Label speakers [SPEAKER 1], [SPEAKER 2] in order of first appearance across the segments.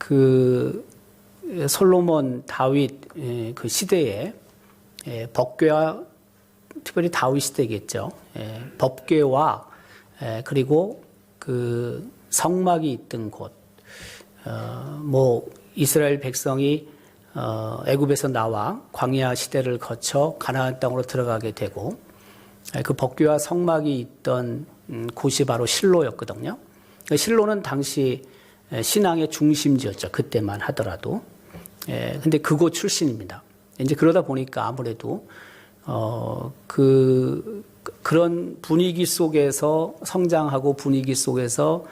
[SPEAKER 1] 그 솔로몬 다윗 그 시대에 법궤와 특별히 다윗 시대겠죠. 법궤와 그리고 그 성막이 있던 곳, 뭐 이스라엘 백성이 애굽에서 나와 광야 시대를 거쳐 가나안 땅으로 들어가게 되고 그 법궤와 성막이 있던 곳이 바로 실로였거든요. 실로는 당시 신앙의 중심지였죠. 그때만 하더라도. 근데 그곳 출신입니다. 이제 그러다 보니까 아무래도 그런 분위기 속에서 성장하고 분위기 속에서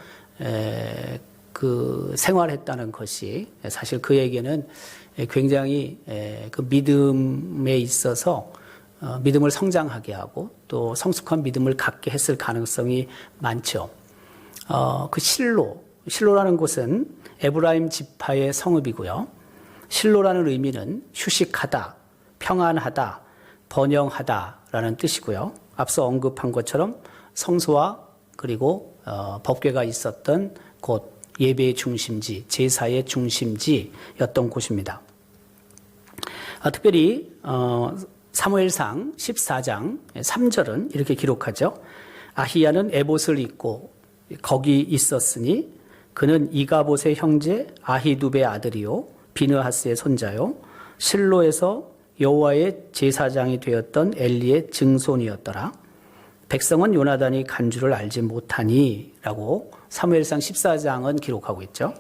[SPEAKER 1] 그 생활했다는 것이 사실 그에게는 굉장히 그 믿음에 있어서 믿음을 성장하게 하고 또 성숙한 믿음을 갖게 했을 가능성이 많죠. 그 실로라는 곳은 에브라임 지파의 성읍이고요. 실로라는 의미는 휴식하다, 평안하다, 번영하다라는 뜻이고요. 앞서 언급한 것처럼 성소와 그리고 법궤가 있었던 곳, 예배의 중심지, 제사의 중심지였던 곳입니다. 특별히 사무엘상 14장 3절은 이렇게 기록하죠. 아히야는 에봇을 입고 거기 있었으니 그는 이가봇의 형제 아히두베의 아들이요 비느하스의 손자요 실로에서 여호와의 제사장이 되었던 엘리의 증손이었더라. 백성은 요나단이 간 줄을 알지 못하니 라고 사무엘상 14장은 기록하고 있죠.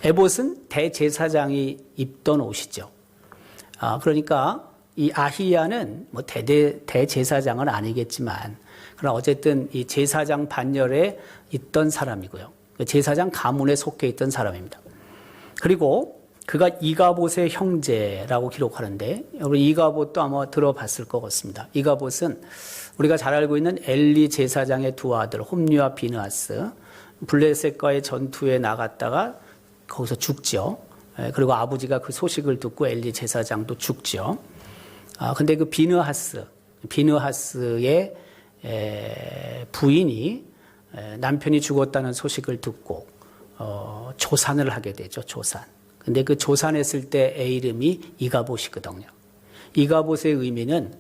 [SPEAKER 1] 에봇은 대제사장이 입던 옷이죠. 그러니까 이 아히야는 뭐 대제사장은 아니겠지만 그러나 어쨌든 이 제사장 반열에 있던 사람이고요. 제사장 가문에 속해 있던 사람입니다. 그리고 그가 이가봇의 형제라고 기록하는데 여러분 이가봇도 아마 들어봤을 것 같습니다. 이가봇은 우리가 잘 알고 있는 엘리 제사장의 두 아들 홈리와 비느하스 블레셋과의 전투에 나갔다가 거기서 죽죠. 그리고 아버지가 그 소식을 듣고 엘리 제사장도 죽죠. 근데 그 비느하스의 부인이 남편이 죽었다는 소식을 듣고 조산을 하게 되죠. 조산. 근데 그 조산했을 때의 이름이 이가봇이거든요. 이가봇의 의미는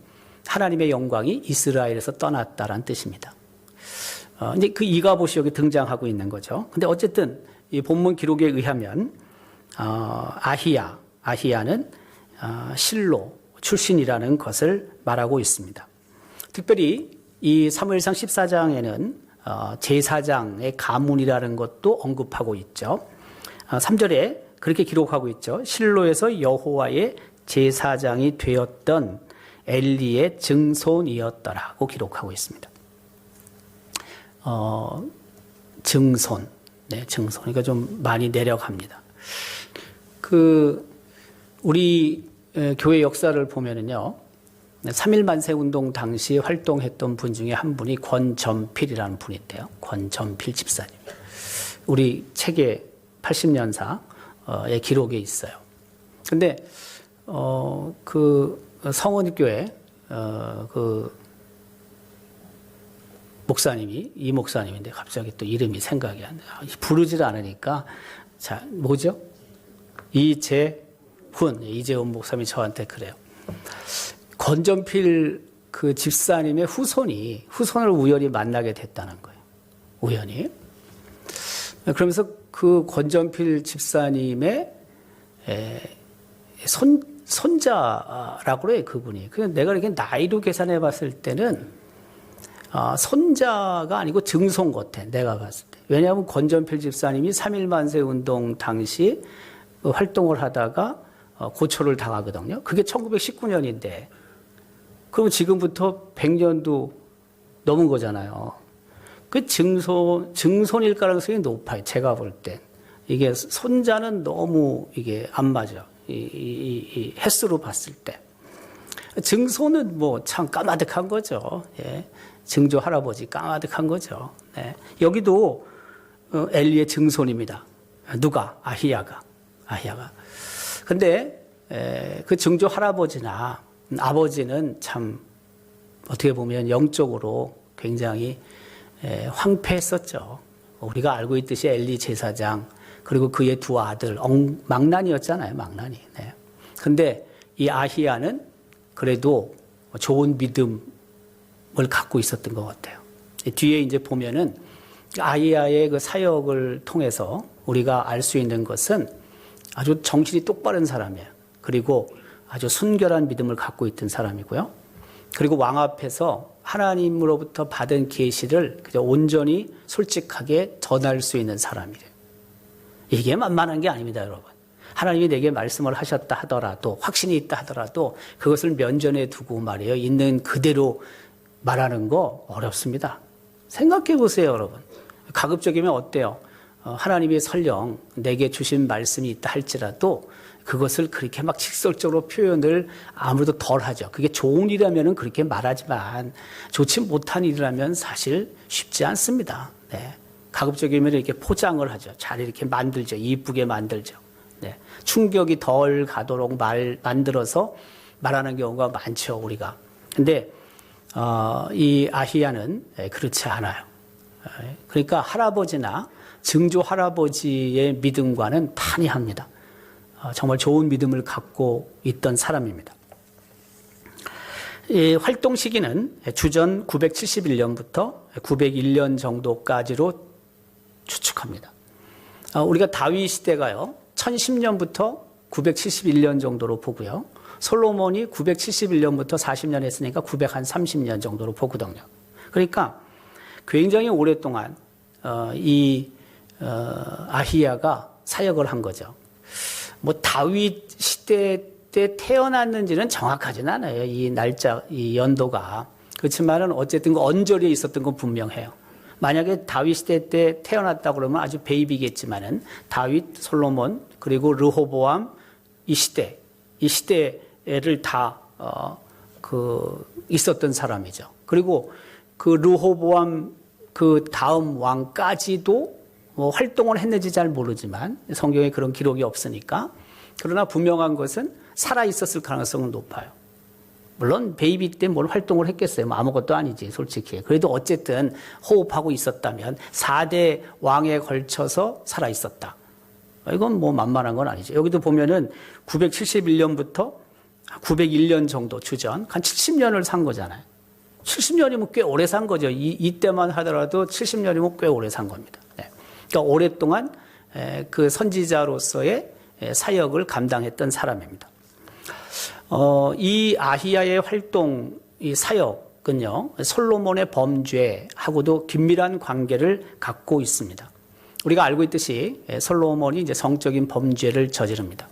[SPEAKER 1] 하나님의 영광이 이스라엘에서 떠났다라는 뜻입니다. 이제 그 이가봇이 여기 등장하고 있는 거죠. 근데 어쨌든 이 본문 기록에 의하면 아히야는 실로 출신이라는 것을 말하고 있습니다. 특별히 이 사무엘상 14장에는 제사장의 가문이라는 것도 언급하고 있죠. 3절에 그렇게 기록하고 있죠. 실로에서 여호와의 제사장이 되었던 엘리의 증손이었더라고 기록하고 있습니다. 증손. 네, 증손. 그러니까 좀 많이 내려갑니다. 우리 교회 역사를 보면은요, 3.1 만세 운동 당시 활동했던 분 중에 한 분이 권전필이라는 분인데요. 권전필 집사님. 우리 책에 80년사의 기록에 있어요. 근데, 그 성원교회, 그 목사님이, 이 목사님인데 갑자기 또 이름이 생각이 안 나요. 부르질 않으니까. 자, 뭐죠? 이재훈 목사님이 저한테 그래요. 권전필 그 집사님의 후손을 우연히 만나게 됐다는 거예요. 우연히. 그러면서 그 권전필 집사님의 손자라고 그래요, 그분이. 그냥 내가 이렇게 나이로 계산해 봤을 때는 손자가 아니고 증손 같아, 내가 봤을 때. 왜냐하면 권전필 집사님이 3.1 만세 운동 당시 활동을 하다가 고초를 당하거든요. 그게 1919년인데, 그럼 지금부터 100년도 넘은 거잖아요. 그 증손일 가능성이 높아요. 제가 볼 땐. 이게 손자는 너무 이게 안 맞아. 이 횟수로 봤을 때. 증손은 뭐 참 까마득한 거죠. 예. 증조 할아버지 까마득한 거죠. 네. 여기도 엘리의 증손입니다. 누가? 아히야가. 근데 그 증조 할아버지나 아버지는 참 어떻게 보면 영적으로 굉장히 황폐했었죠. 우리가 알고 있듯이 엘리 제사장 그리고 그의 두 아들, 망난이었잖아요, 망난이. 네. 근데 이 아히야는 그래도 좋은 믿음을 갖고 있었던 것 같아요. 뒤에 이제 보면은 아히야의 그 사역을 통해서 우리가 알 수 있는 것은 아주 정신이 똑바른 사람이에요. 그리고 아주 순결한 믿음을 갖고 있던 사람이고요. 그리고 왕 앞에서 하나님으로부터 받은 계시를 온전히 솔직하게 전할 수 있는 사람이에요. 이게 만만한 게 아닙니다, 여러분. 하나님이 내게 말씀을 하셨다 하더라도, 확신이 있다 하더라도 그것을 면전에 두고 말이에요. 있는 그대로 말하는 거 어렵습니다. 생각해 보세요, 여러분. 가급적이면 어때요? 하나님이 설령 내게 주신 말씀이 있다 할지라도 그것을 그렇게 막 직설적으로 표현을 아무래도 덜 하죠. 그게 좋은 일이라면 그렇게 말하지만 좋지 못한 일이라면 사실 쉽지 않습니다. 네. 가급적이면 이렇게 포장을 하죠. 잘 이렇게 만들죠. 이쁘게 만들죠. 네. 충격이 덜 가도록 만들어서 말하는 경우가 많죠, 우리가. 근데, 이 아히야는 그렇지 않아요. 그러니까 할아버지나 증조 할아버지의 믿음과는 판이합니다. 정말 좋은 믿음을 갖고 있던 사람입니다. 이 활동 시기는 주전 971년부터 901년 정도까지로 추측합니다. 우리가 다윗 시대가요, 1010년부터 971년 정도로 보고요. 솔로몬이 971년부터 40년 했으니까 930년 정도로 보거든요. 그러니까 굉장히 오랫동안 아히야가 사역을 한 거죠. 뭐 다윗 시대 때 태어났는지는 정확하진 않아요. 이 날짜, 이 연도가. 그렇지만은 어쨌든 그 언저리에 있었던 건 분명해요. 만약에 다윗 시대 때 태어났다 그러면 아주 베이비겠지만은 다윗, 솔로몬, 그리고 르호보암 이 시대를 다 있었던 사람이죠. 그리고 그 르호보암 그 다음 왕까지도 뭐 활동을 했는지 잘 모르지만 성경에 그런 기록이 없으니까. 그러나 분명한 것은 살아 있었을 가능성은 높아요. 물론 베이비 때 뭘 활동을 했겠어요. 뭐 아무것도 아니지, 솔직히. 그래도 어쨌든 호흡하고 있었다면 4대 왕에 걸쳐서 살아 있었다. 이건 뭐 만만한 건 아니죠. 여기도 보면은 971년부터 901년 정도 주전, 한 70년을 산 거잖아요. 70년이면 꽤 오래 산 거죠. 이때만 하더라도 70년이면 꽤 오래 산 겁니다. 네. 그러니까 오랫동안 그 선지자로서의 사역을 감당했던 사람입니다. 이 아히야의 활동, 이 사역은요, 솔로몬의 범죄하고도 긴밀한 관계를 갖고 있습니다. 우리가 알고 있듯이 솔로몬이 이제 성적인 범죄를 저지릅니다.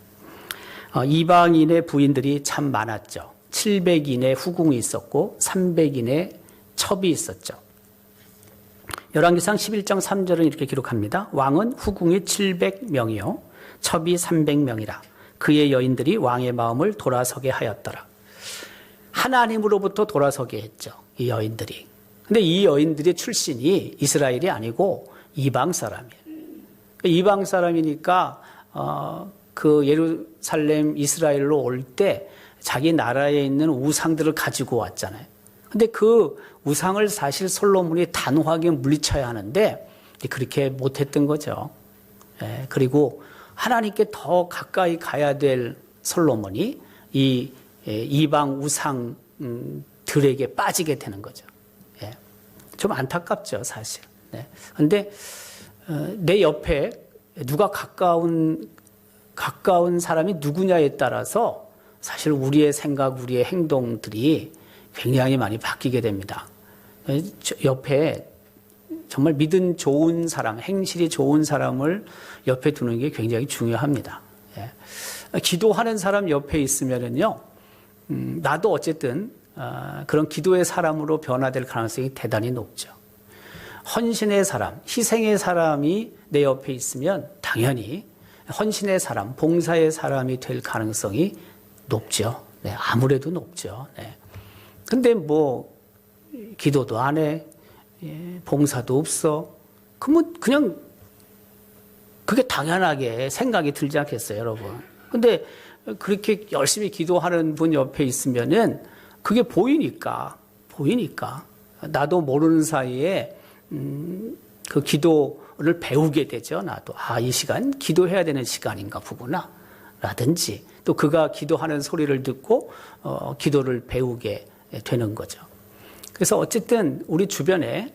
[SPEAKER 1] 이방인의 부인들이 참 많았죠. 700인의 후궁이 있었고 300인의 첩이 있었죠. 열왕기상 11장 3절은 이렇게 기록합니다. 왕은 후궁이 700명이요 첩이 300명이라. 그의 여인들이 왕의 마음을 돌아서게 하였더라. 하나님으로부터 돌아서게 했죠. 이 여인들이. 근데 이 여인들의 출신이 이스라엘이 아니고 이방 사람이에요. 이방 사람이니까 그 예루살렘 이스라엘로 올 때 자기 나라에 있는 우상들을 가지고 왔잖아요. 근데 그 우상을 사실 솔로몬이 단호하게 물리쳐야 하는데 그렇게 못했던 거죠. 그리고 하나님께 더 가까이 가야 될 솔로몬이 이 이방 우상들에게 빠지게 되는 거죠. 좀 안타깝죠, 사실. 그런데 내 옆에 누가 가까운 사람이 누구냐에 따라서 사실 우리의 생각, 우리의 행동들이 굉장히 많이 바뀌게 됩니다. 옆에 정말 믿음 좋은 사람, 행실이 좋은 사람을 옆에 두는 게 굉장히 중요합니다. 기도하는 사람 옆에 있으면은요, 나도 어쨌든 그런 기도의 사람으로 변화될 가능성이 대단히 높죠. 헌신의 사람, 희생의 사람이 내 옆에 있으면 당연히 헌신의 사람, 봉사의 사람이 될 가능성이 높죠. 아무래도 높죠. 근데 뭐 기도도 안 해, 봉사도 없어. 그냥 그게 당연하게 생각이 들지 않겠어요, 여러분. 근데 그렇게 열심히 기도하는 분 옆에 있으면은 그게 보이니까 나도 모르는 사이에 그 기도 기도를 배우게 되죠. 나도 이 시간 기도해야 되는 시간인가 보구나 라든지 또 그가 기도하는 소리를 듣고 기도를 배우게 되는 거죠. 그래서 어쨌든 우리 주변에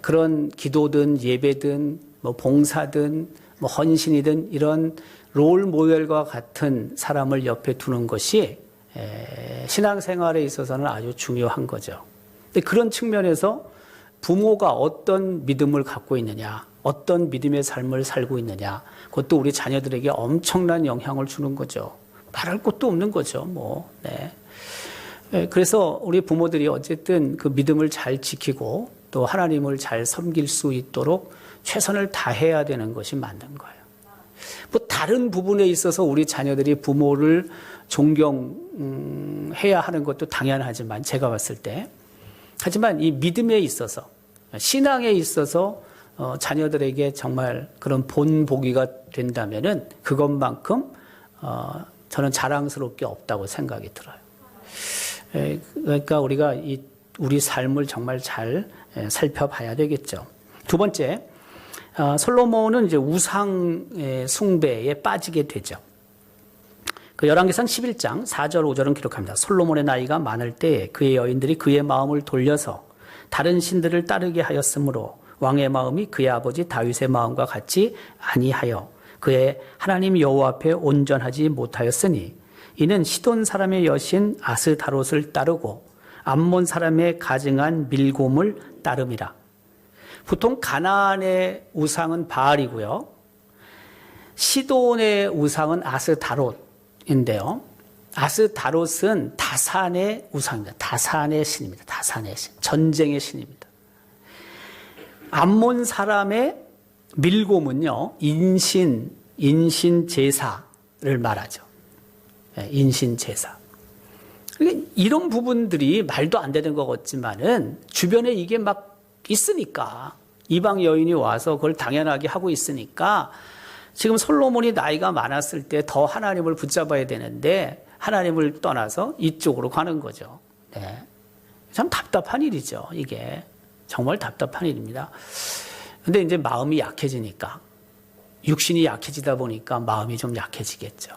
[SPEAKER 1] 그런 기도든 예배든 뭐 봉사든 뭐 헌신이든 이런 롤 모델과 같은 사람을 옆에 두는 것이 신앙생활에 있어서는 아주 중요한 거죠. 근데 그런 측면에서 부모가 어떤 믿음을 갖고 있느냐, 어떤 믿음의 삶을 살고 있느냐, 그것도 우리 자녀들에게 엄청난 영향을 주는 거죠. 말할 것도 없는 거죠. 그래서 우리 부모들이 어쨌든 그 믿음을 잘 지키고 또 하나님을 잘 섬길 수 있도록 최선을 다해야 되는 것이 맞는 거예요. 뭐 다른 부분에 있어서 우리 자녀들이 부모를 존경해야 하는 것도 당연하지만 제가 봤을 때 하지만 이 믿음에 있어서 신앙에 있어서 자녀들에게 정말 그런 본보기가 된다면은 그것만큼 저는 자랑스럽게 없다고 생각이 들어요. 그러니까 우리가 우리 삶을 정말 잘 살펴봐야 되겠죠. 두 번째, 솔로몬은 이제 우상 숭배에 빠지게 되죠. 그 열왕기상 11장 4절 5절은 기록합니다. 솔로몬의 나이가 많을 때 그의 여인들이 그의 마음을 돌려서 다른 신들을 따르게 하였으므로 왕의 마음이 그의 아버지 다윗의 마음과 같이 아니하여 그의 하나님 여호와 앞에 온전하지 못하였으니 이는 시돈 사람의 여신 아스다롯을 따르고 암몬 사람의 가증한 밀곰을 따름이라. 보통 가나안의 우상은 바알이고요. 시돈의 우상은 아스다롯인데요. 아스다롯은 다산의 우상입니다. 다산의 신입니다. 다산의 신. 전쟁의 신입니다. 암몬 사람의 밀곰은요. 인신 제사를 말하죠. 인신 제사. 이런 부분들이 말도 안 되는 것 같지만은 주변에 이게 막 있으니까 이방 여인이 와서 그걸 당연하게 하고 있으니까 지금 솔로몬이 나이가 많았을 때 더 하나님을 붙잡아야 되는데 하나님을 떠나서 이쪽으로 가는 거죠. 참 답답한 일이죠. 이게 정말 답답한 일입니다. 근데 이제 마음이 약해지니까 육신이 약해지다 보니까 마음이 좀 약해지겠죠.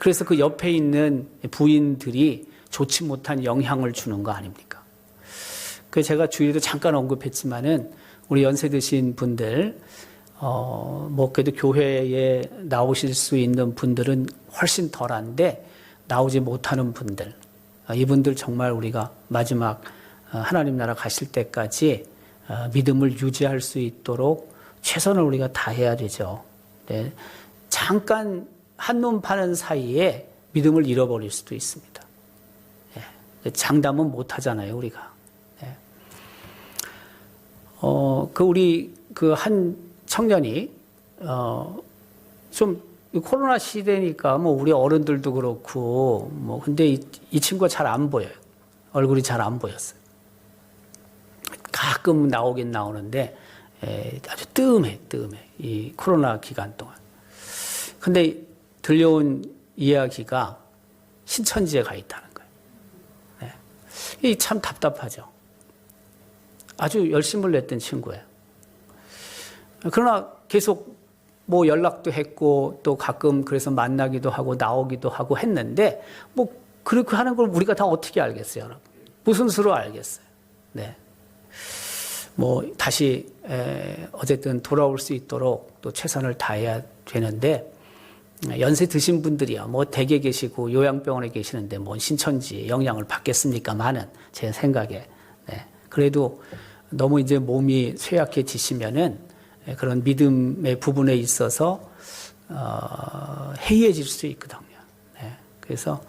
[SPEAKER 1] 그래서 그 옆에 있는 부인들이 좋지 못한 영향을 주는 거 아닙니까? 그 제가 주위에도 잠깐 언급했지만은 우리 연세 드신 분들, 뭐 그래도 교회에 나오실 수 있는 분들은 훨씬 덜한데 나오지 못하는 분들, 이분들 정말 우리가 마지막 하나님 나라 가실 때까지 믿음을 유지할 수 있도록 최선을 우리가 다해야 되죠. 네. 잠깐 한눈 파는 사이에 믿음을 잃어버릴 수도 있습니다. 장담은 못 하잖아요, 우리가. 우리 그 한 청년이, 좀 코로나 시대니까 뭐 우리 어른들도 그렇고, 뭐 근데 이 친구가 잘 안 보여요. 얼굴이 잘 안 보였어요. 가끔 나오긴 나오는데, 아주 뜸해. 이 코로나 기간 동안. 근데 들려온 이야기가 신천지에 가 있다는 거예요. 이 참 답답하죠. 아주 열심을 냈던 친구예요. 그러나 계속 뭐 연락도 했고 또 가끔 그래서 만나기도 하고 나오기도 하고 했는데 뭐 그렇게 하는 걸 우리가 다 어떻게 알겠어요, 여러분? 무슨 수로 알겠어요? 뭐 다시 어쨌든 돌아올 수 있도록 또 최선을 다해야 되는데 연세 드신 분들이야 뭐 댁에 계시고 요양병원에 계시는데 뭔 신천지 영향을 받겠습니까마는 제 생각에 그래도 너무 이제 몸이 쇠약해지시면은 그런 믿음의 부분에 있어서 해이해질 수 있거든요. 그래서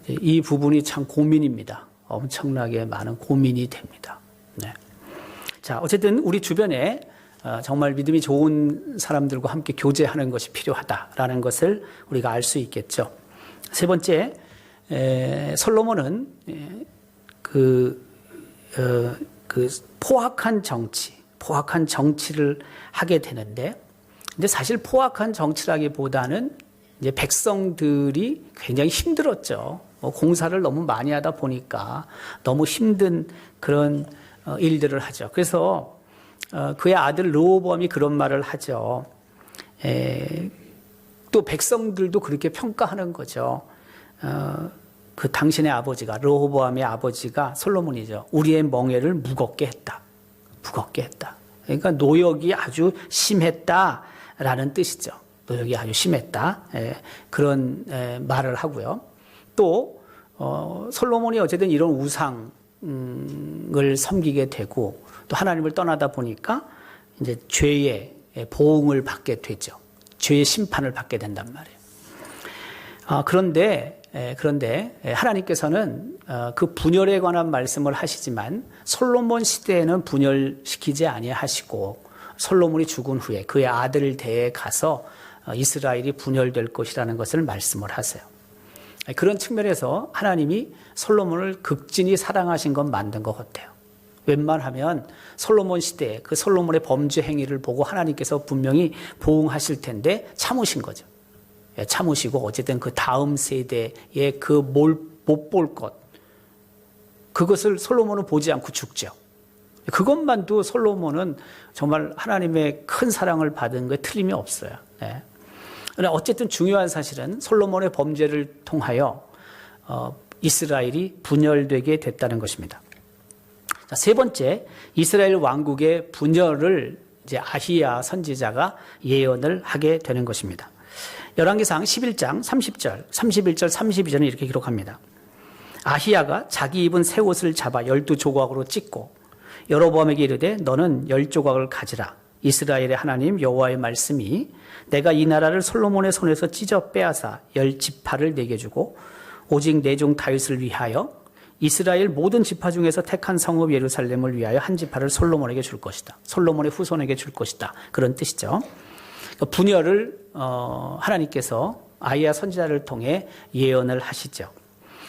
[SPEAKER 1] 이 부분이 참 고민입니다. 엄청나게 많은 고민이 됩니다. 자, 어쨌든 우리 주변에 정말 믿음이 좋은 사람들과 함께 교제하는 것이 필요하다라는 것을 우리가 알 수 있겠죠. 세 번째, 솔로몬은 그 포악한 정치를 하게 되는데, 근데 사실 포악한 정치라기보다는 이제 백성들이 굉장히 힘들었죠. 공사를 너무 많이 하다 보니까 너무 힘든 그런 일들을 하죠. 그래서 그의 아들 르호보암이 그런 말을 하죠. 또 백성들도 그렇게 평가하는 거죠. 그 당신의 아버지가, 르호보암의 아버지가 솔로몬이죠. 우리의 멍에를 무겁게 했다. 무겁게 했다. 그러니까 노역이 아주 심했다라는 뜻이죠. 노역이 아주 심했다. 그런 말을 하고요. 또 솔로몬이 어쨌든 이런 우상을 섬기게 되고 또 하나님을 떠나다 보니까 이제 죄의 보응을 받게 되죠. 죄의 심판을 받게 된단 말이에요. 그런데 하나님께서는 그 분열에 관한 말씀을 하시지만 솔로몬 시대에는 분열시키지 아니하시고 솔로몬이 죽은 후에 그의 아들 대에 가서 이스라엘이 분열될 것이라는 것을 말씀을 하세요. 그런 측면에서 하나님이 솔로몬을 극진히 사랑하신 건 맞는 것 같아요. 웬만하면 솔로몬 시대에 그 솔로몬의 범죄 행위를 보고 하나님께서 분명히 보응하실 텐데 참으신 거죠. 참으시고 어쨌든 그 다음 세대에 그 못 볼 것, 그것을 솔로몬은 보지 않고 죽죠. 그것만도 솔로몬은 정말 하나님의 큰 사랑을 받은 것에 틀림이 없어요. 네. 어쨌든 중요한 사실은 솔로몬의 범죄를 통하여 이스라엘이 분열되게 됐다는 것입니다. 자, 세 번째, 이스라엘 왕국의 분열을 이제 아히야 선지자가 예언을 하게 되는 것입니다. 열왕기상 11장 30절, 31절, 32절은 이렇게 기록합니다. 아히야가 자기 입은 새 옷을 잡아 12조각으로 찢고 여로보암에게 이르되 너는 10조각을 가지라. 이스라엘의 하나님 여호와의 말씀이 내가 이 나라를 솔로몬의 손에서 찢어 빼앗아 10지파를 내게 주고 오직 내 종 다윗을 위하여 이스라엘 모든 지파 중에서 택한 성읍 예루살렘을 위하여 한 지파를 솔로몬에게 줄 것이다. 솔로몬의 후손에게 줄 것이다. 그런 뜻이죠. 분열을 하나님께서 아히야 선지자를 통해 예언을 하시죠.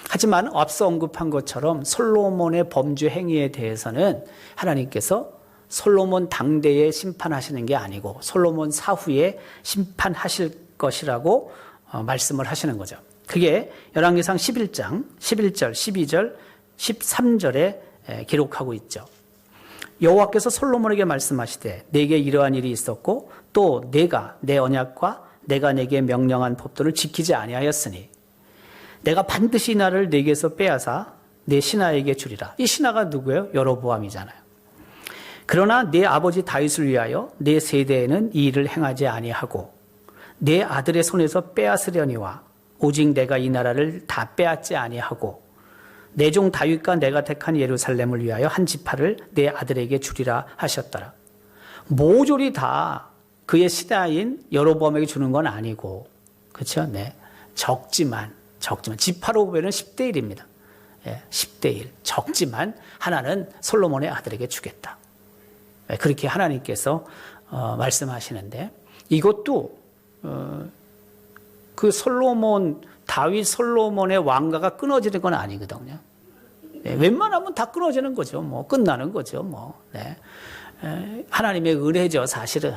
[SPEAKER 1] 하지만 앞서 언급한 것처럼 솔로몬의 범죄 행위에 대해서는 하나님께서 솔로몬 당대에 심판하시는 게 아니고 솔로몬 사후에 심판하실 것이라고 말씀을 하시는 거죠. 그게 열왕기상 11장 11절, 12절, 13절에 기록하고 있죠. 여호와께서 솔로몬에게 말씀하시되 내게 이러한 일이 있었고 또 내가 내 언약과 내가 내게 명령한 법도를 지키지 아니하였으니 내가 반드시 이 나라를 내게서 빼앗아 내 신하에게 주리라. 이 신하가 누구예요? 여로보암이잖아요. 그러나 내 아버지 다윗을 위하여 내 세대에는 이 일을 행하지 아니하고 내 아들의 손에서 빼앗으려니와 오직 내가 이 나라를 다 빼앗지 아니하고 내 종 다윗과 내가 택한 예루살렘을 위하여 한 지파를 내 아들에게 주리라 하셨더라. 모조리 다 그의 신하인 여로보암에게 주는 건 아니고, 그렇죠? 네, 적지만 지파로 보면 10대 1입니다. 10대 1 적지만 하나는 솔로몬의 아들에게 주겠다. 그렇게 하나님께서 말씀하시는데 이것도 그 다윗 솔로몬의 왕가가 끊어지는 건 아니거든요. 웬만하면 다 끊어지는 거죠. 뭐 끝나는 거죠. 뭐 하나님의 은혜죠, 사실은.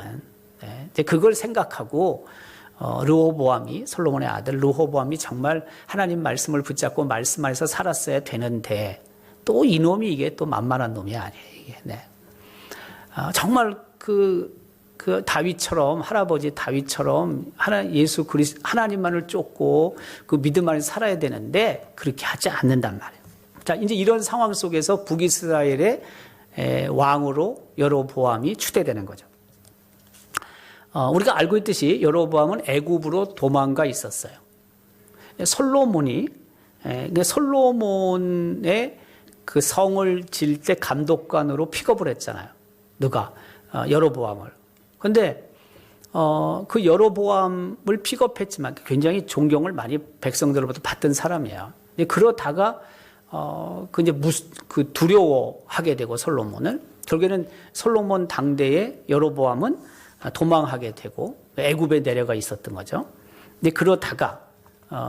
[SPEAKER 1] 그걸 생각하고 르호보암이 솔로몬의 아들 르호보암이 정말 하나님 말씀을 붙잡고 말씀 안에서 살았어야 되는데 또 이놈이 이게 또 만만한 놈이 아니에요. 이게. 정말 그 다윗처럼 할아버지 다윗처럼 예수 그리스도 하나님만을 쫓고 그 믿음 안에 살아야 되는데 그렇게 하지 않는단 말이에요. 자, 이제 이런 상황 속에서 북이스라엘의 왕으로 여로보암이 추대되는 거죠. 우리가 알고 있듯이 여로보암은 애굽으로 도망가 있었어요. 솔로몬의 그 성을 질 때 감독관으로 픽업을 했잖아요. 누가? 여로보암을. 근데 그 여로보암을 픽업했지만 굉장히 존경을 많이 백성들로부터 받던 사람이에요. 그러다가 그 두려워하게 되고 솔로몬을 결국에는 솔로몬 당대에 여로보암은 도망하게 되고 애굽에 내려가 있었던 거죠. 근데 그러다가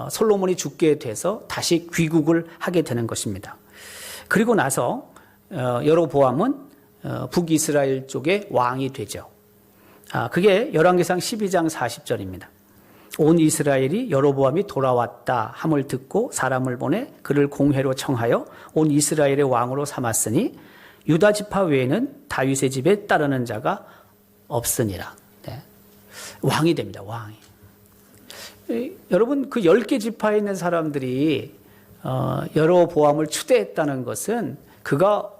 [SPEAKER 1] 솔로몬이 죽게 돼서 다시 귀국을 하게 되는 것입니다. 그리고 나서 여로보암은 북이스라엘 쪽의 왕이 되죠. 그게 열왕기상 12장 40절입니다. 온 이스라엘이 여로보암이 돌아왔다 함을 듣고 사람을 보내 그를 공회로 청하여 온 이스라엘의 왕으로 삼았으니 유다 지파 외에는 다윗의 집에 따르는 자가 없으니라. 네. 왕이 됩니다. 왕이. 여러분 그 10개 지파에 있는 사람들이 여로보암을 추대했다는 것은 그가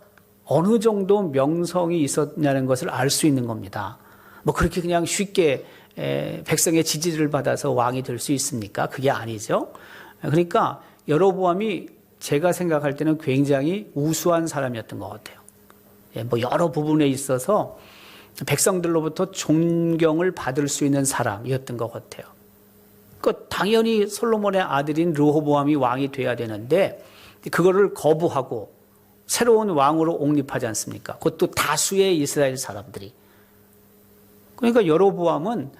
[SPEAKER 1] 어느 정도 명성이 있었냐는 것을 알 수 있는 겁니다. 뭐 그렇게 그냥 쉽게 백성의 지지를 받아서 왕이 될 수 있습니까? 그게 아니죠. 그러니까 여로보암이 제가 생각할 때는 굉장히 우수한 사람이었던 것 같아요. 뭐 여러 부분에 있어서 백성들로부터 존경을 받을 수 있는 사람이었던 것 같아요. 당연히 솔로몬의 아들인 르호보암이 왕이 돼야 되는데 그거를 거부하고 새로운 왕으로 옹립하지 않습니까? 그것도 다수의 이스라엘 사람들이. 그러니까 여로보암은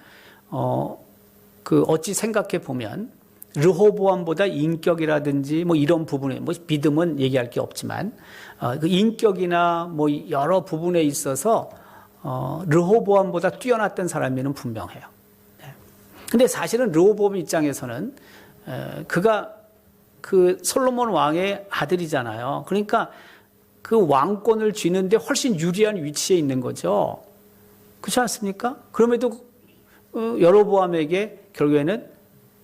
[SPEAKER 1] 어찌 생각해 보면 르호보암보다 인격이라든지 뭐 이런 부분에 뭐 믿음은 얘기할 게 없지만 그 인격이나 뭐 여러 부분에 있어서 르호보암보다 뛰어났던 사람이면 분명해요. 근데 사실은 르호보암 입장에서는 그가 그 솔로몬 왕의 아들이잖아요. 그러니까 그 왕권을 쥐는데 훨씬 유리한 위치에 있는 거죠. 그렇지 않습니까? 그럼에도 여로보암에게 결국에는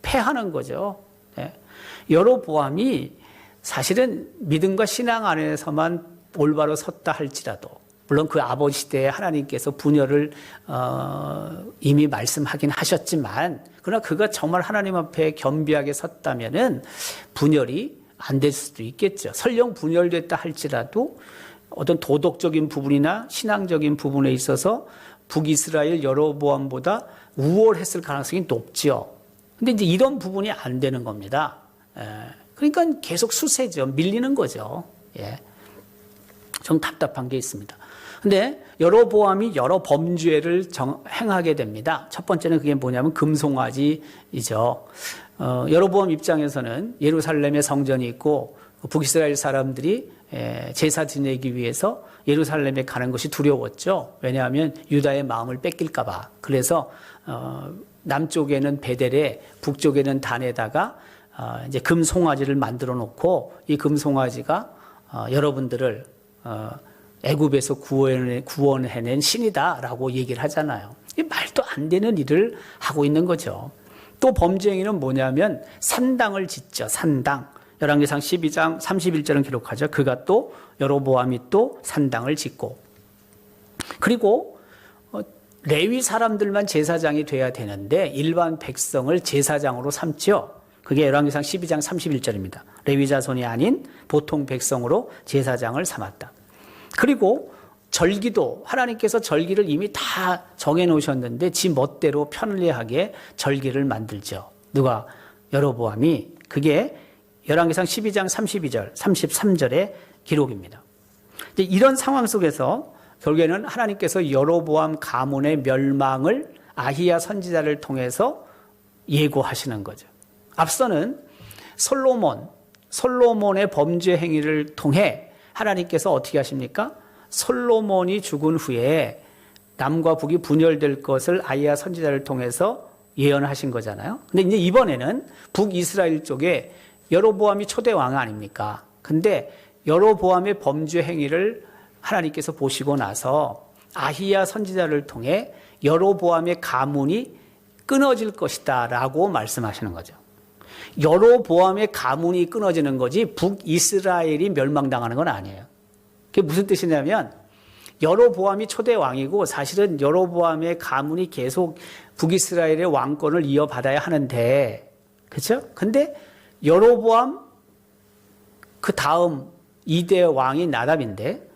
[SPEAKER 1] 패하는 거죠. 여로보암이 사실은 믿음과 신앙 안에서만 올바로 섰다 할지라도 물론 그 아버지 시대에 하나님께서 분열을 이미 말씀하긴 하셨지만 그러나 그가 정말 하나님 앞에 겸비하게 섰다면은 분열이 안 될 수도 있겠죠. 설령 분열됐다 할지라도 어떤 도덕적인 부분이나 신앙적인 부분에 있어서 북이스라엘 여로보암보다 우월했을 가능성이 높죠. 근데 이제 이런 부분이 안 되는 겁니다. 그러니까 계속 수세죠. 밀리는 거죠. 좀 답답한 게 있습니다. 근데 여로보암이 여러 범죄를 행하게 됩니다. 첫 번째는 그게 뭐냐면 금송아지이죠. 여로보암 입장에서는 예루살렘에 성전이 있고 북이스라엘 사람들이 제사 지내기 위해서 예루살렘에 가는 것이 두려웠죠. 왜냐하면 유다의 마음을 뺏길까 봐. 그래서 남쪽에는 베델에 북쪽에는 단에다가 이제 금송아지를 만들어 놓고 이 금송아지가 여러분들을 애굽에서 구원해낸 신이다라고 얘기를 하잖아요. 말도 안 되는 일을 하고 있는 거죠. 또 범죄 행위는 뭐냐면 산당을 짓죠. 산당. 열왕기상 12장 31절은 기록하죠. 그가 또 여로보암이 또 산당을 짓고 그리고 레위 사람들만 제사장이 돼야 되는데 일반 백성을 제사장으로 삼죠. 그게 열왕기상 12장 31절입니다. 레위 자손이 아닌 보통 백성으로 제사장을 삼았다. 그리고 절기도 하나님께서 절기를 이미 다 정해놓으셨는데 지 멋대로 편리하게 절기를 만들죠. 누가? 여로보암이. 그게 열왕기상 12장 32절, 33절의 기록입니다. 이런 상황 속에서 결국에는 하나님께서 여로보암 가문의 멸망을 아히야 선지자를 통해서 예고하시는 거죠. 앞서는 솔로몬의 범죄 행위를 통해 하나님께서 어떻게 하십니까? 솔로몬이 죽은 후에 남과 북이 분열될 것을 아히야 선지자를 통해서 예언하신 거잖아요. 근데 이제 이번에는 북이스라엘 쪽에 여로보암이 초대 왕 아닙니까? 근데 여로보암의 범죄 행위를 하나님께서 보시고 나서 아히야 선지자를 통해 여로보암의 가문이 끊어질 것이다라고 말씀하시는 거죠. 여로보암의 가문이 끊어지는 거지 북이스라엘이 멸망당하는 건 아니에요. 그게 무슨 뜻이냐면 여로보암이 초대 왕이고 사실은 여로보암의 가문이 계속 북이스라엘의 왕권을 이어받아야 하는데 그렇죠? 근데 여로보암 그 다음 2대 왕이 나답인데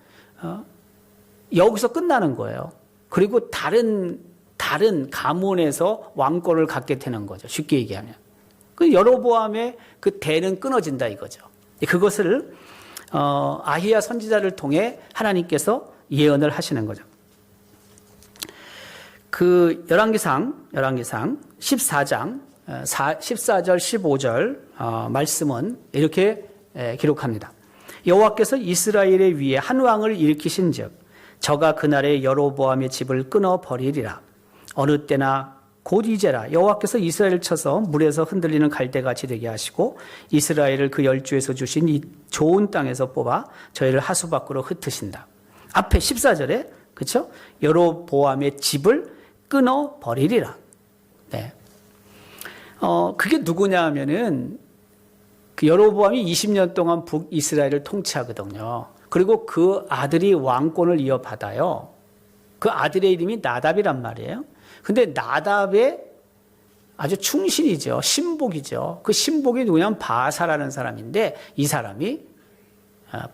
[SPEAKER 1] 여기서 끝나는 거예요. 그리고 다른 가문에서 왕권을 갖게 되는 거죠. 쉽게 얘기하면. 그 여로보암의 그 대는 끊어진다 이거죠. 그것을 아히야 선지자를 통해 하나님께서 예언을 하시는 거죠. 그 열왕기상 14장 14절 15절 말씀은 이렇게 기록합니다. 여호와께서 이스라엘의 위에 한 왕을 일으키신즉 저가 그날에 여로보암의 집을 끊어 버리리라. 어느 때나 곧 이제라 여호와께서 이스라엘을 쳐서 물에서 흔들리는 갈대같이 되게 하시고 이스라엘을 그 열주에서 주신 이 좋은 땅에서 뽑아 저희를 하수 밖으로 흩으신다. 앞에 14절에 그렇죠? 여로보암의 집을 끊어 버리리라. 네. 그게 누구냐 하면은 그 여로보암이 20년 동안 북이스라엘을 통치하거든요. 그리고 그 아들이 왕권을 이어받아요. 그 아들의 이름이 나답이란 말이에요. 근데 나답의 아주 충신이죠. 신복이죠. 그 신복이 누구냐면 바사라는 사람인데 이 사람이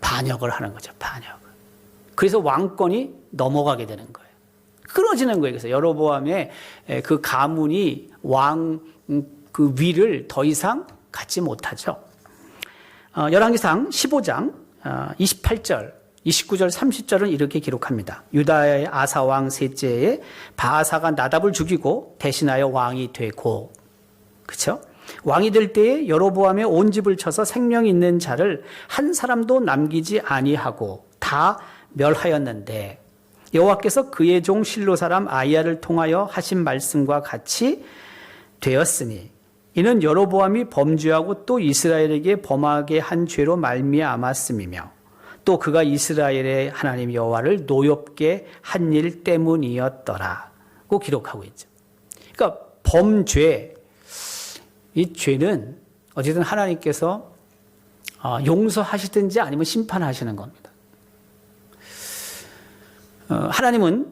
[SPEAKER 1] 반역을 하는 거죠. 반역. 그래서 왕권이 넘어가게 되는 거예요. 끊어지는 거예요. 그래서 여로보암의 그 가문이 왕 그 위를 더 이상 갖지 못하죠. 열왕기상 15장 28절, 29절, 30절은 이렇게 기록합니다. 유다의 아사왕 셋째에 바하사가 나답을 죽이고 대신하여 왕이 되고, 그렇죠? 왕이 될 때에 여로보암의 온 집을 쳐서 생명 있는 자를 한 사람도 남기지 아니하고 다 멸하였는데 여호와께서 그의 종 실로 사람 아히야를 통하여 하신 말씀과 같이 되었으니 이는 여로보암이 범죄하고 또 이스라엘에게 범하게 한 죄로 말미암았음이며 또 그가 이스라엘의 하나님 여호와를 노엽게 한 일 때문이었더라고 기록하고 있죠. 그러니까 범죄, 이 죄는 어쨌든 하나님께서 용서하시든지 아니면 심판하시는 겁니다. 하나님은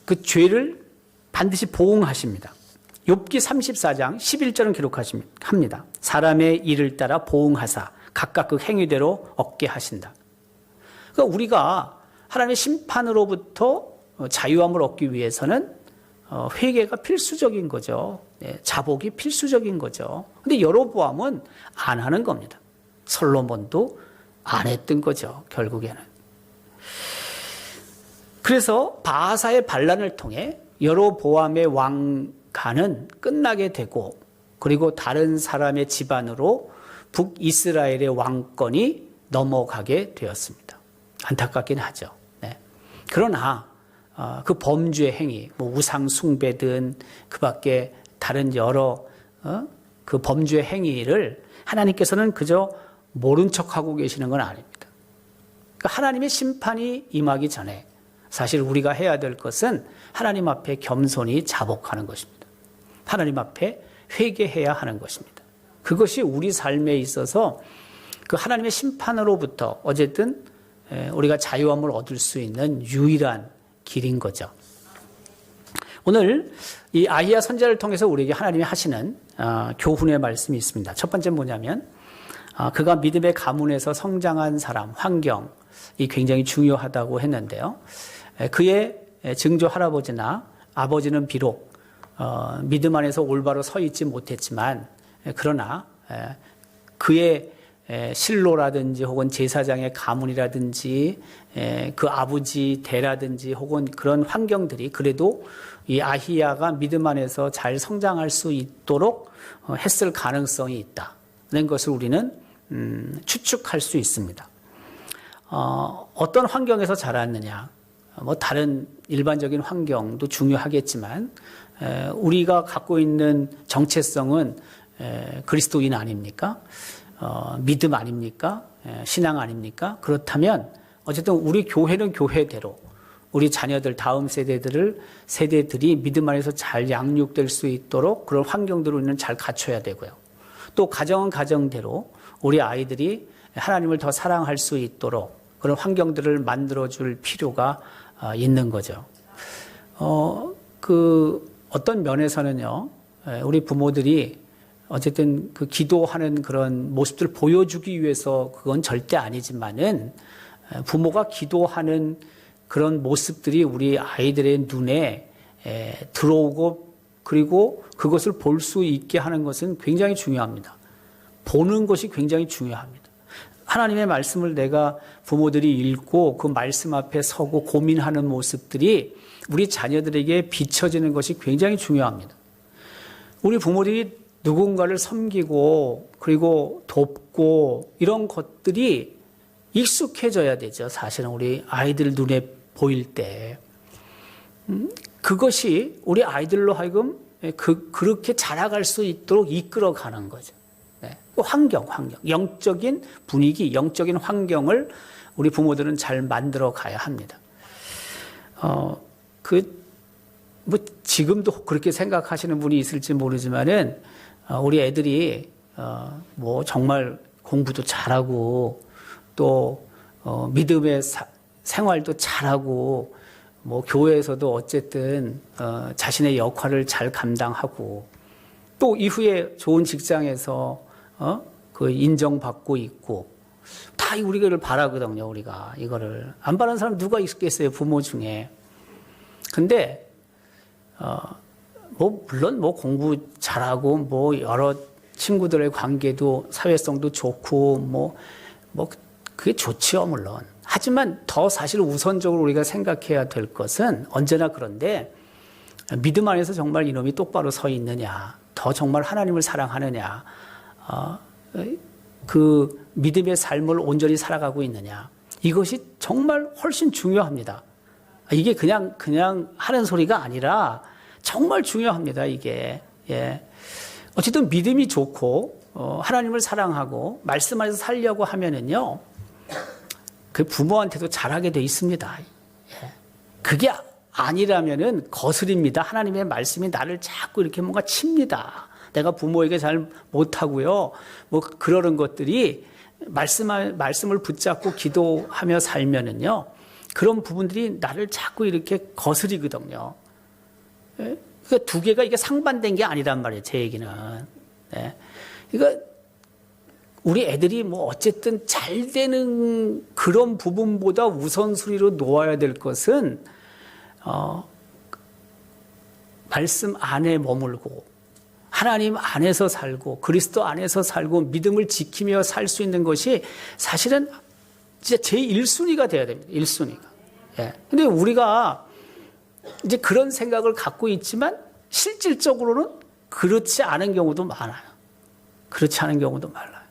[SPEAKER 1] 그 죄를 반드시 보응하십니다. 욥기 34장 11절은 기록합니다. 사람의 일을 따라 보응하사 각각 그 행위대로 얻게 하신다. 그러니까 우리가 하나님의 심판으로부터 자유함을 얻기 위해서는 회개가 필수적인 거죠. 자복이 필수적인 거죠. 근데 여로보암은 안 하는 겁니다. 솔로몬도 안 했던 거죠. 결국에는. 그래서 바하사의 반란을 통해 여로보암의 왕가는 끝나게 되고 그리고 다른 사람의 집안으로 북이스라엘의 왕권이 넘어가게 되었습니다. 안타깝긴 하죠. 네. 그러나 그 범죄 행위, 뭐 우상 숭배든 그 밖에 다른 여러 그 범죄 행위를 하나님께서는 그저 모른 척하고 계시는 건 아닙니다. 그러니까 하나님의 심판이 임하기 전에 사실 우리가 해야 될 것은 하나님 앞에 겸손히 자복하는 것입니다. 하나님 앞에 회개해야 하는 것입니다. 그것이 우리 삶에 있어서 그 하나님의 심판으로부터 어쨌든 우리가 자유함을 얻을 수 있는 유일한 길인 거죠. 오늘 이 아히야 선지자를 통해서 우리에게 하나님이 하시는 교훈의 말씀이 있습니다. 첫 번째는 뭐냐면 그가 믿음의 가문에서 성장한 사람, 환경이 굉장히 중요하다고 했는데요. 그의 증조 할아버지나 아버지는 비록 믿음 안에서 올바로 서 있지 못했지만 그러나 그의 실로라든지 혹은 제사장의 가문이라든지 그 아버지 대라든지 혹은 그런 환경들이 그래도 이 아히야가 믿음 안에서 잘 성장할 수 있도록 했을 가능성이 있다는 것을 우리는 추측할 수 있습니다. 어떤 환경에서 자랐느냐, 뭐 다른 일반적인 환경도 중요하겠지만 우리가 갖고 있는 정체성은 그리스도인 아닙니까? 믿음 아닙니까? 신앙 아닙니까? 그렇다면 어쨌든 우리 교회는 교회대로 우리 자녀들 다음 세대들이 믿음 안에서 잘 양육될 수 있도록 그런 환경들을 우리는 잘 갖춰야 되고요. 또 가정은 가정대로 우리 아이들이 하나님을 더 사랑할 수 있도록 그런 환경들을 만들어줄 필요가 있는 거죠. 어떤 면에서는요, 우리 부모들이 어쨌든 그 기도하는 그런 모습들을 보여주기 위해서 그건 절대 아니지만은 부모가 기도하는 그런 모습들이 우리 아이들의 눈에 들어오고 그리고 그것을 볼 수 있게 하는 것은 굉장히 중요합니다. 보는 것이 굉장히 중요합니다. 하나님의 말씀을 내가 부모들이 읽고 그 말씀 앞에 서고 고민하는 모습들이 우리 자녀들에게 비춰지는 것이 굉장히 중요합니다. 우리 부모들이 누군가를 섬기고 그리고 돕고 이런 것들이 익숙해져야 되죠. 사실은 우리 아이들 눈에 보일 때. 그것이 우리 아이들로 하여금 그렇게 자라갈 수 있도록 이끌어가는 거죠. 네. 환경, 영적인 분위기, 영적인 환경을 우리 부모들은 잘 만들어 가야 합니다. 뭐 지금도 그렇게 생각하시는 분이 있을지 모르지만은 우리 애들이 뭐 정말 공부도 잘하고 또 믿음의 생활도 잘하고 뭐 교회에서도 어쨌든 자신의 역할을 잘 감당하고 또 이후에 좋은 직장에서 그 인정받고 있고 다 우리가 이걸 바라거든요. 우리가 이거를 안 바라는 사람 누가 있겠어요? 부모 중에. 근데 뭐 물론 뭐 공부 잘하고 뭐 여러 친구들의 관계도 사회성도 좋고 뭐 그게 좋지요, 물론. 하지만 더 사실 우선적으로 우리가 생각해야 될 것은 언제나 그런데 믿음 안에서 정말 이놈이 똑바로 서 있느냐, 더 정말 하나님을 사랑하느냐, 그 믿음의 삶을 온전히 살아가고 있느냐, 이것이 정말 훨씬 중요합니다. 이게 그냥 하는 소리가 아니라 정말 중요합니다, 이게. 예. 어쨌든 믿음이 좋고, 하나님을 사랑하고, 말씀 안에서 살려고 하면은요, 그 부모한테도 잘하게 돼 있습니다. 예. 그게 아니라면은 거슬립니다. 하나님의 말씀이 나를 자꾸 이렇게 뭔가 칩니다. 내가 부모에게 잘 못하고요. 뭐 그러는 것들이 말씀을 붙잡고 기도하며 살면은요, 그런 부분들이 나를 자꾸 이렇게 거스리거든요. 예? 그러니까 두 개가 이게 상반된 게 아니란 말이에요, 제 얘기는. 예? 그러니까 우리 애들이 뭐 어쨌든 잘 되는 그런 부분보다 우선순위로 놓아야 될 것은 말씀 안에 머물고 하나님 안에서 살고 그리스도 안에서 살고 믿음을 지키며 살 수 있는 것이 사실은 진짜 제1순위가 돼야 됩니다. 1순위가. 예. 근데 우리가 이제 그런 생각을 갖고 있지만 실질적으로는 그렇지 않은 경우도 많아요. 그렇지 않은 경우도 많아요.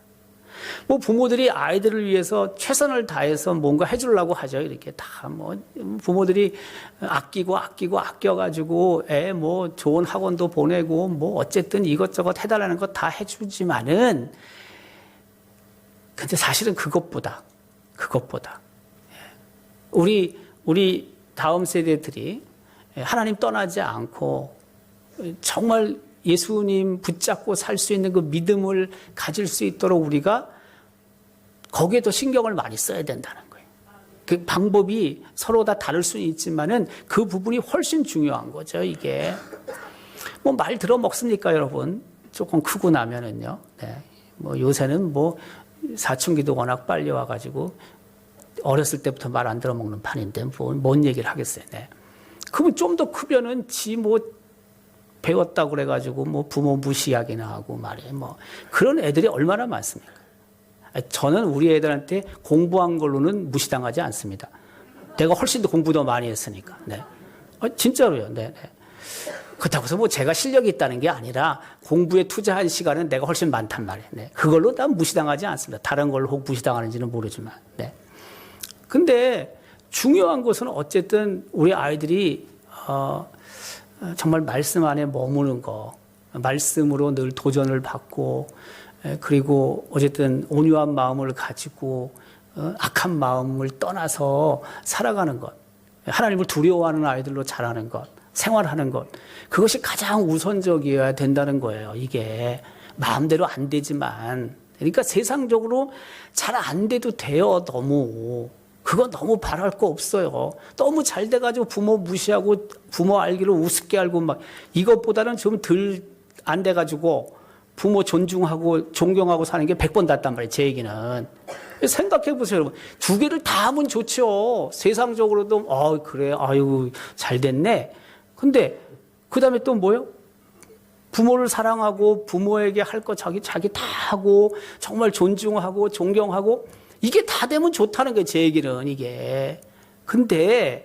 [SPEAKER 1] 뭐 부모들이 아이들을 위해서 최선을 다해서 뭔가 해주려고 하죠. 이렇게 다 뭐 부모들이 아껴가지고 애 뭐 좋은 학원도 보내고 뭐 어쨌든 이것저것 해달라는 거 다 해주지만은 근데 사실은 그것보다 우리 다음 세대들이 하나님 떠나지 않고 정말 예수님 붙잡고 살 수 있는 그 믿음을 가질 수 있도록 우리가 거기에 더 신경을 많이 써야 된다는 거예요. 그 방법이 서로 다 다를 수는 있지만은 그 부분이 훨씬 중요한 거죠, 이게. 뭐 말 들어 먹습니까, 여러분? 조금 크고 나면은요. 네. 뭐 요새는 뭐 사춘기도 워낙 빨리 와가지고 어렸을 때부터 말 안 들어 먹는 판인데 뭔 얘기를 하겠어요. 네. 그러면 좀 더 크면은 지 뭐 배웠다고 그래가지고 뭐 부모 무시하기나 하고 말이에요. 뭐 그런 애들이 얼마나 많습니까? 저는 우리 애들한테 공부한 걸로는 무시당하지 않습니다. 내가 훨씬 더 공부 더 많이 했으니까. 네. 진짜로요. 네. 그렇다고 해서 뭐 제가 실력이 있다는 게 아니라 공부에 투자한 시간은 내가 훨씬 많단 말이에요. 네. 그걸로 난 무시당하지 않습니다. 다른 걸로 혹 무시당하는지는 모르지만. 네. 근데 중요한 것은 어쨌든 우리 아이들이 정말 말씀 안에 머무는 거, 말씀으로 늘 도전을 받고 그리고 어쨌든 온유한 마음을 가지고 악한 마음을 떠나서 살아가는 것, 하나님을 두려워하는 아이들로 자라는 것, 생활하는 것, 그것이 가장 우선적이어야 된다는 거예요. 이게 마음대로 안 되지만, 그러니까 세상적으로 잘 안 돼도 돼요. 그거 너무 바랄 거 없어요. 너무 잘 돼가지고 부모 무시하고 부모 알기를 우습게 알고 막 이것보다는 좀 덜 안 돼가지고 부모 존중하고 존경하고 사는 게 100번 낫단 말이에요. 제 얘기는. 생각해 보세요, 여러분. 두 개를 다 하면 좋죠. 세상적으로도 그래, 아유 잘 됐네. 근데 그 다음에 또 뭐요? 부모를 사랑하고 부모에게 할 거 자기 다 하고 정말 존중하고 존경하고 이게 다 되면 좋다는 거예요, 제 얘기는, 이게. 근데,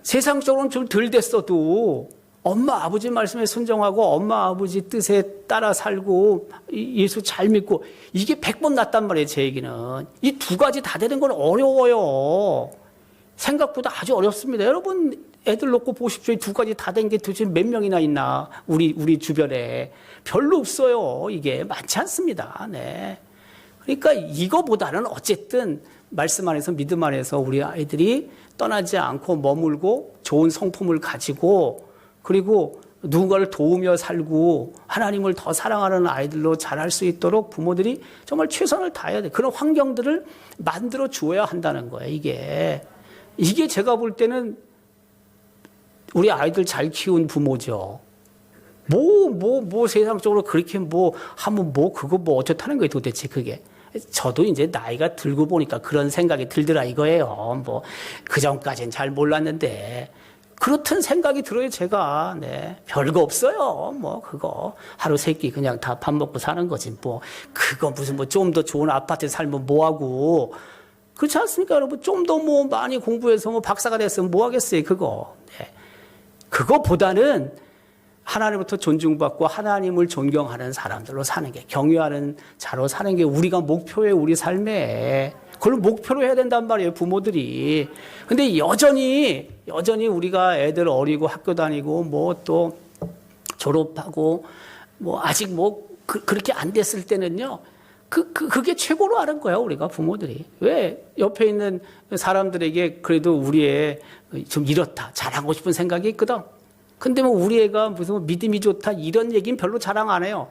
[SPEAKER 1] 세상적으로는 좀 덜 됐어도, 엄마, 아버지 말씀에 순종하고, 엄마, 아버지 뜻에 따라 살고, 예수 잘 믿고, 이게 100번 낫단 말이에요, 제 얘기는. 이 두 가지 다 되는 건 어려워요. 생각보다 아주 어렵습니다. 여러분, 애들 놓고 보십시오. 이 두 가지 다 된 게 도대체 몇 명이나 있나, 우리 주변에. 별로 없어요. 이게 많지 않습니다. 네. 그러니까 이거보다는 어쨌든 말씀 안에서 믿음 안에서 우리 아이들이 떠나지 않고 머물고 좋은 성품을 가지고 그리고 누군가를 도우며 살고 하나님을 더 사랑하는 아이들로 자랄 수 있도록 부모들이 정말 최선을 다해야 돼. 그런 환경들을 만들어 주어야 한다는 거예요. 이게 제가 볼 때는 우리 아이들 잘 키운 부모죠. 세상적으로 그렇게 하면 그거 어쩌다는 거예요, 도대체 그게. 저도 이제 나이가 들고 보니까 그런 생각이 들더라 이거예요. 그 전까지는 잘 몰랐는데. 그렇던 생각이 들어요, 제가. 네. 별거 없어요. 그거. 하루 세 끼 그냥 다 밥 먹고 사는 거지. 그거 무슨 좀 더 좋은 아파트에 살면 뭐하고. 그렇지 않습니까, 여러분? 좀 더 많이 공부해서 박사가 됐으면 뭐 하겠어요, 그거. 네. 그거보다는 하나님부터 존중받고 하나님을 존경하는 사람들로 사는 게, 경외하는 자로 사는 게 우리가 목표예요, 우리 삶에. 그걸 목표로 해야 된단 말이에요, 부모들이. 근데 여전히 우리가 애들 어리고 학교 다니고 또 졸업하고 아직 그렇게 안 됐을 때는요, 그게 최고로 하는 거예요, 우리가 부모들이. 왜? 옆에 있는 사람들에게 그래도 우리 애 좀 이렇다, 잘하고 싶은 생각이 있거든. 근데 우리 애가 무슨 믿음이 좋다, 이런 얘기는 별로 자랑 안 해요.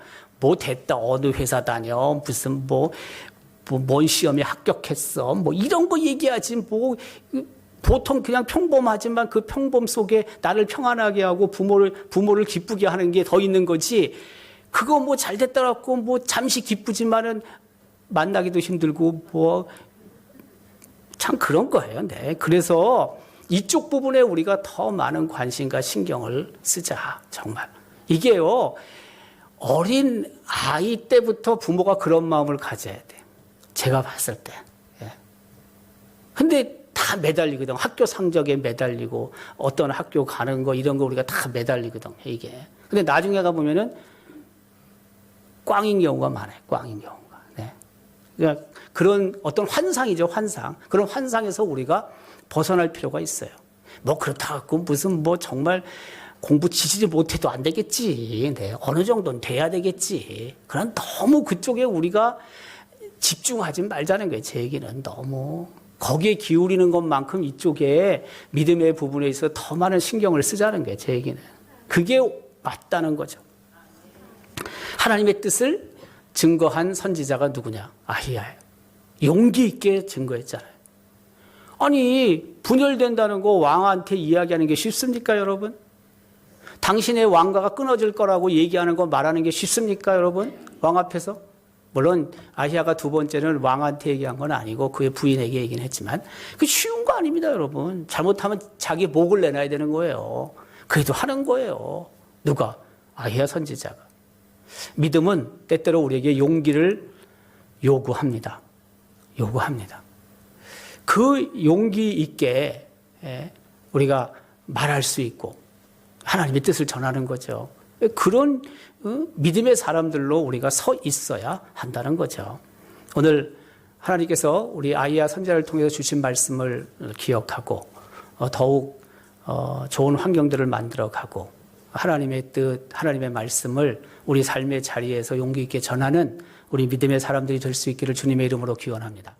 [SPEAKER 1] 됐다, 어느 회사 다녀, 무슨 뭔 시험에 합격했어, 이런 거 얘기하지, 보통 그냥 평범하지만 그 평범 속에 나를 평안하게 하고 부모를 기쁘게 하는 게 더 있는 거지. 그거 잘 됐다고 잠시 기쁘지만은 만나기도 힘들고 참 그런 거예요. 네. 그래서 이쪽 부분에 우리가 더 많은 관심과 신경을 쓰자. 정말. 이게요, 어린 아이 때부터 부모가 그런 마음을 가져야 돼. 제가 봤을 때. 예. 근데 다 매달리거든. 학교 성적에 매달리고, 어떤 학교 가는 거, 이런 거 우리가 다 매달리거든, 이게. 근데 나중에 가보면은 꽝인 경우가 많아요. 꽝인 경우가. 네. 그러니까 그런 어떤 환상이죠, 환상. 그런 환상에서 우리가 벗어날 필요가 있어요. 그렇다고 무슨 정말 공부 지지를 못해도 안 되겠지. 네. 어느 정도는 돼야 되겠지. 그런 너무 그쪽에 우리가 집중하지 말자는 거예요. 제 얘기는 너무 거기에 기울이는 것만큼 이쪽에 믿음의 부분에 있어 더 많은 신경을 쓰자는 거예요. 제 얘기는. 그게 맞다는 거죠. 하나님의 뜻을 증거한 선지자가 누구냐? 아히야예요. 용기 있게 증거했잖아요. 아니, 분열된다는 거 왕한테 이야기하는 게 쉽습니까, 여러분? 당신의 왕가가 끊어질 거라고 얘기하는 거 말하는 게 쉽습니까, 여러분? 왕 앞에서? 물론 아히야가 두 번째는 왕한테 얘기한 건 아니고 그의 부인에게 얘기는 했지만 그 쉬운 거 아닙니다, 여러분. 잘못하면 자기 목을 내놔야 되는 거예요. 그래도 하는 거예요. 누가? 아히야 선지자가. 믿음은 때때로 우리에게 용기를 요구합니다. 그 용기 있게 우리가 말할 수 있고 하나님의 뜻을 전하는 거죠. 그런 믿음의 사람들로 우리가 서 있어야 한다는 거죠. 오늘 하나님께서 우리 아히야 선지자를 통해서 주신 말씀을 기억하고 더욱 좋은 환경들을 만들어가고 하나님의 뜻, 하나님의 말씀을 우리 삶의 자리에서 용기 있게 전하는 우리 믿음의 사람들이 될 수 있기를 주님의 이름으로 기원합니다.